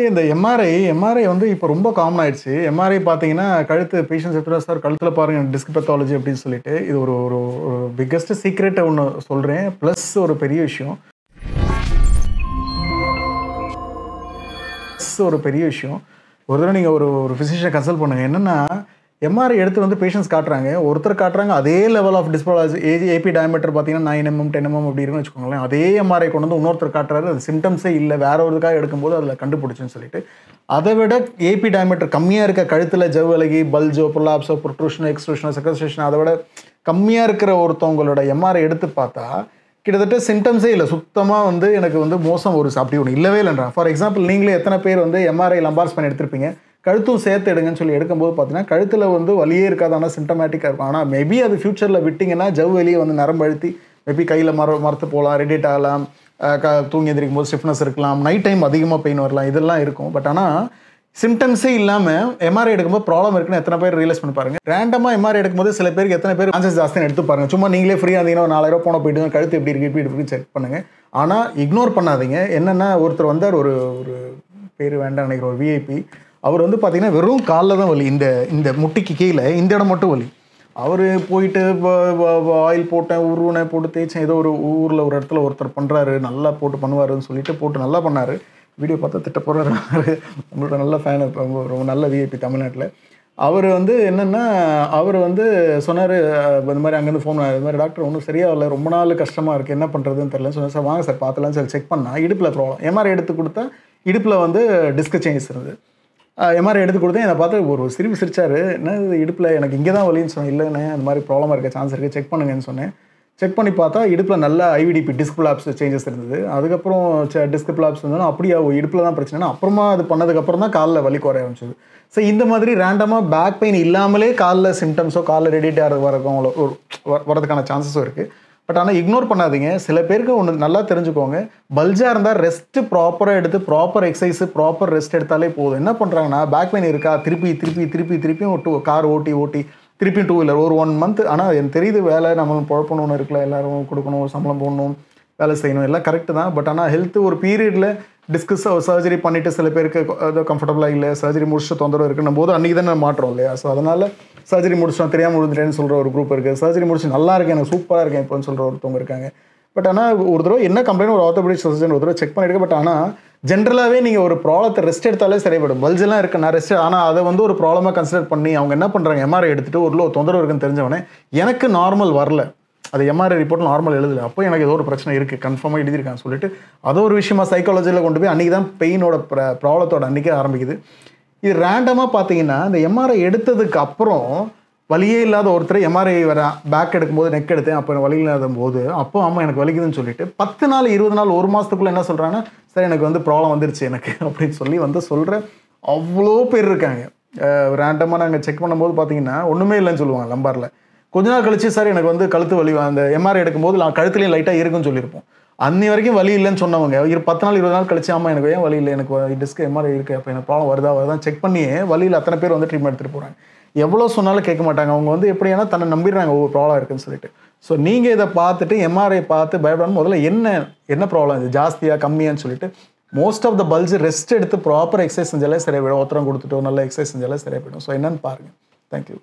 இந்த எம்ஆர்ஐ வந்து இப்போ ரொம்ப காமன் ஆயிடுச்சு. எம்ஆர்ஐ பார்த்தீங்கன்னா, கழுத்து பேஷண்ட்ஸ் எடுத்துட்டா சார் கழுத்தில பாருங்க டிஸ்க் பேத்தாலஜி அப்படின்னு சொல்லிட்டு, இது ஒரு ஒரு ஒரு பிக்கெஸ்ட் சீக்ரெட் ஒண்ணு சொல்றேன். பிளஸ் ஒரு பெரிய விஷயம். ஒரு தடவ நீங்க ஒரு ஒரு பிசிஷியனை கன்சல்ட் பண்ணுங்க. என்னன்னா, எம்ஆர்ஐ எடுத்து வந்து பேஷண்ட்ஸ் காட்டுறாங்க. ஒருத்தர் காட்டுறாங்க அதே லெவல் ஆஃப் டிஸ்பாலஜி ஏபி டயாமீட்டர் பார்த்தீங்கன்னா 9 mm 10 mm அப்படி இருக்குன்னு வச்சுக்கோங்களேன். அதே எம்ஆர்ஐ கொண்டு வந்து இன்னொருத்தர் காட்டுறாரு. அது சிம்டம்ஸே இல்ல. வேற ஒரு இதுக்காக எடுக்கும்போது அதில கண்டுபிடிச்சுன்னு சொல்லிட்டு. அதை விட ஏபி டயாமீட்டர் கம்மியா இருக்க கழுத்துல ஜவ் விலகி பல்ஜோ, புல்லாப்ஸோ, புரோட்ரூஷனோ, எக்ஸ்ட்ரூஷனோ, செக்ரஸ்ட்ரேஷனோ அதை விட கம்மியா இருக்கிற ஒருத்தவங்களோட எம்ஆர்ஐ எடுத்து பார்த்தா கிட்டத்தட்ட சிம்டம்ஸே இல்லை. சுத்தமா வந்து எனக்கு வந்து மோசம் ஒரு அப்படி ஒன்று இல்லவே இல்லைன்றான். ஃபார் எக்ஸாம்பிள் நீங்களே எத்தனை பேர் வந்து எம்ஆர்ஐ லம்பார் ஸ்பைன் எடுத்திருப்பீங்க. கழுத்தும் சேர்த்து எடுங்கன்னு சொல்லி எடுக்கும்போது பார்த்தீங்கன்னா கழுத்தில் வந்து வலியே இருக்காது. ஆனால் சிம்டமேட்டிக்காக இருக்கும். ஆனால் மேபி அது ஃபியூச்சரில் விட்டிங்கன்னா ஜவ் வெளியே வந்து நரம்பு அழுத்தி மேபி கையில் மரத்து போகலாம், ரெடிட் ஆகலாம், தூங்கி எந்திரிக்கும் போது ஸ்டிஃப்னஸ் இருக்கலாம், நைட் டைம் அதிகமாக பெயின் வரலாம், இதெல்லாம் இருக்கும். பட் ஆனால் சிம்டம்ஸே இல்லாமல் எம்ஆர்ஐ எடுக்கும்போது ப்ராப்ளம் இருக்குன்னு எத்தனை பேர் ரியலைஸ் பண்ணி பாருங்க. ரேண்டமாக எம்ஆர்ஐ எடுக்கும்போது சில பேருக்கு எத்தனை பேர் சான்சஸ் ஜாஸ்தின்னு எடுத்து பாருங்க. சும்மா நீங்களே ஃப்ரீயாக இருந்தீங்கன்னா 4000 போன போயிட்டு கழுத்து எப்படி இருக்கு இப்படி இருக்கு செக் பண்ணுங்க. ஆனால் இக்னோர் பண்ணாதீங்க. என்னென்னா ஒருத்தர் வந்தார், ஒரு ஒரு பேர் வேண்டாம் நினைக்கிற ஒரு விஐபி. அவர் வந்து பார்த்தீங்கன்னா வெறும் காலில் தான் வலி, இந்த முட்டிக்கு கீழே இந்த இடம் மட்டும் வலி. அவர் போயிட்டு ஆயில் போட்டேன், உருவனை போட்டு தேய்ச்சேன். ஏதோ ஒரு ஊரில் ஒரு இடத்துல ஒருத்தர் பண்ணுறாரு, நல்லா போட்டு பண்ணுவாருன்னு சொல்லிட்டு போட்டு நல்லா பண்ணார். வீடியோ பார்த்தா திட்ட போகிறாரு. நம்மளோட நல்ல ஃபேன், ரொம்ப நல்ல விஐபி தமிழ்நாட்டில். அவர் வந்து என்னென்னா அவர் வந்து சொன்னார், இந்த மாதிரி அங்கேருந்து ஃபோன் இது மாதிரி டாக்டர் ஒன்றும் சரியாக இல்லை, ரொம்ப நாள் கஷ்டமாக இருக்குது, என்ன பண்ணுறதுன்னு தெரியல சொன்னார். சார் வாங்க சார் பார்த்துலான்னு சொல்லி செக் பண்ணால் இடுப்பில் ப்ராப்ளம். எம்ஆர்ஐ எடுத்து கொடுத்தா இடுப்பில் வந்து டிஸ்க் சேஞ்சஸ் இருந்தது. எம்ஆர்ஐ எடுத்து கொடுத்தேன். என்னை பார்த்து ஒரு சிரிப்பு சிரிச்சார். என்ன இடுப்பில் எனக்கு இங்கே தான் வலின்னு சொன்னேன். இல்லைண்ணே அந்த மாதிரி ப்ராப்ளமாக இருக்க சான்ஸ் இருக்குது, செக் பண்ணுங்கன்னு சொன்னேன். செக் பண்ணி பார்த்தா இடுப்பில் நல்ல ஐவிடிபி டிஸ்க் பிளாப்ஸ் சேஞ்சஸ் இருந்தது. அதுக்கப்புறம் டிஸ்க் பிளாப்ஸ் இருந்ததுன்னா அப்படியே இடுப்பில் தான் பிரச்சனைனா அப்புறமா அது பண்ணதுக்கப்புறம் தான் காலில் வலி குறைய ஆரம்பிச்சது. ஸோ இந்த மாதிரி ரேண்டமாக பேக் பெயின் இல்லாமலே காலில் சிம்டம்ஸோ காலில் ரெடிட் வரதுக்கான சான்சஸும் இருக்குது. பட் ஆனால் இக்னோர் பண்ணாதீங்க. சில பேருக்கு ஒன்று நல்லா தெரிஞ்சுக்கோங்க, பல்ஜாக இருந்தால் ரெஸ்ட்டு ப்ராப்பராக எடுத்து ப்ராப்பர் எக்ஸசைஸு ப்ராப்பர் ரெஸ்ட் எடுத்தாலே போதும். என்ன பண்ணுறாங்கன்னா பேக் பெயின் இருக்கா திருப்பியும் கார் ஓட்டி திருப்பியும் 2 வீலர் ஒரு 1 month. ஆனால் எனக்கு தெரியுது வேலை நம்ம பொழப்பணும்னு இருக்குல்ல, எல்லோரும் கொடுக்கணும், சம்பளம் போடணும், வேலை செய்யணும், எல்லாம் கரெக்டு தான். பட் ஆனால் ஹெல்த்து ஒரு பீரியடில் டிஸ்கஸ் சர்ஜரி பண்ணிவிட்டு சில பேருக்கு அது கம்ஃபர்டபுளாக இல்லை, சர்ஜரி முடிச்சுட்டு தொந்தரவு இருக்குன்னும் போது அன்றைக்கி தான் மாற்றோம் இல்லையா. ஸோ அதனால் சர்ஜரி முடிச்சோம் தெரியாமல் விழுந்துட்டேன்னு சொல்கிற ஒரு குரூப் இருக்குது. சர்ஜரி முடிச்சு நல்லா இருக்கேன், எனக்கு சூப்பராக இருக்கேன் இப்போன்னு சொல்கிற ஒருத்தவங்க இருக்காங்க. பட் ஆனால் ஒரு தடவை என்ன கம்ப்ளைண்ட் ஒரு ஆர்த்தோபெடிக் சர்ஜன் ஒரு தடவை செக் பண்ணிவிடுங்க. பட் ஆனால் ஜென்ரலாகவே நீங்கள் ஒரு ப்ராப்ளத்தை ரெஸ்ட் எடுத்தாலே சரிப்படும். பல்ஜெல்லாம் இருக்குது நான் ரெஸ்ட், ஆனால் அதை வந்து ஒரு ப்ராப்ளமாக கன்சிடர் பண்ணி அவங்க என்ன பண்ணுறாங்க, எம்ஆர்ஐ எடுத்துகிட்டு ஒரு தொந்தரவு இருக்குன்னு தெரிஞ்சவொடனே எனக்கு நார்மல் வரல, அது எம்ஆர்ஐ ரிப்போர்ட் நார்மல் எழுதலை, அப்போ எனக்கு ஏதோ ஒரு பிரச்சனை இருக்குது கன்ஃபார்மாக எழுதியிருக்கான்னு சொல்லிட்டு அது ஒரு விஷயமா சைக்காலஜியில் கொண்டு போய் அன்றைக்கி தான் பெயினோட ப்ராப்ளத்தோட அன்றைக்கே ஆரம்பிக்குது. இது ரேண்டமாக பார்த்தீங்கன்னா இந்த எம்ஆர்ஐ எடுத்ததுக்கு அப்புறம் வலியே இல்லாத ஒருத்தர் எம்ஆர்ஐ வர பேக் எடுக்கும்போது நெக் எடுத்தேன், அப்போ வலி இல்லாத போது அப்போ அம்மா எனக்கு வலிக்குதுன்னு சொல்லிட்டு 10 நாள் 20 நாள் 1 மாதத்துக்குள்ளே என்ன சொல்கிறாங்கன்னா, சார் எனக்கு வந்து ப்ராப்ளம் வந்துருச்சு எனக்கு அப்படின்னு சொல்லி வந்து சொல்கிற அவ்வளோ பேர் இருக்காங்க. ரேண்டமாக நாங்கள் செக் பண்ணும்போது பார்த்தீங்கன்னா ஒன்றுமே இல்லைன்னு சொல்லுவாங்க லம்பாரில். கொஞ்ச நாள் கழிச்சு சார் எனக்கு வந்து கழுத்து வலி, அந்த எம்ஆர்ஐ எடுக்கும்போது நான் கழுத்துலேயும் லைட்டாக இருக்குன்னு சொல்லியிருப்போம். அன்னி வரைக்கும் வலி இல்லைன்னு சொன்னவங்க 10 நாள் 20 நாள் கழிச்சு ஆமாம் எனக்கு ஏன் வலி இல்லை, எனக்கு டிஸ்க் எம்ஆர்ஐ இருக்குது, அப்போ எனக்கு ப்ராப்ளம் வருதான் செக் பண்ணியே வலியில் அத்தனை பேர் வந்து ட்ரீட்மெண்ட் எடுத்துகிட்டு போகிறாங்க. எவ்வளோ சொன்னாலும் கேட்க மாட்டாங்க. அவங்க வந்து எப்படின்னா தன்னை நம்பிடுறாங்க ஒவ்வொரு ப்ராப்ளம் இருக்குன்னு சொல்லிட்டு. ஸோ நீங்கள் இதை பார்த்துட்டு எம்ஆர்ஐ பார்த்து பயப்படாமல் முதல்ல என்ன ப்ராப்ளம், இது ஜாஸ்தியாக கம்மியான்னு சொல்லிட்டு most of the bulge rest எடுத்து ப்ராப்பர் எக்ஸசைஸ் செஞ்சாலே சரியாயிடும். ஒத்தரம் கொடுத்துட்டோ நல்ல எக்ஸசைஸ் செஞ்சாலே சரியாயிடும். ஸோ என்னன்னு பாருங்கள். தேங்க்யூ.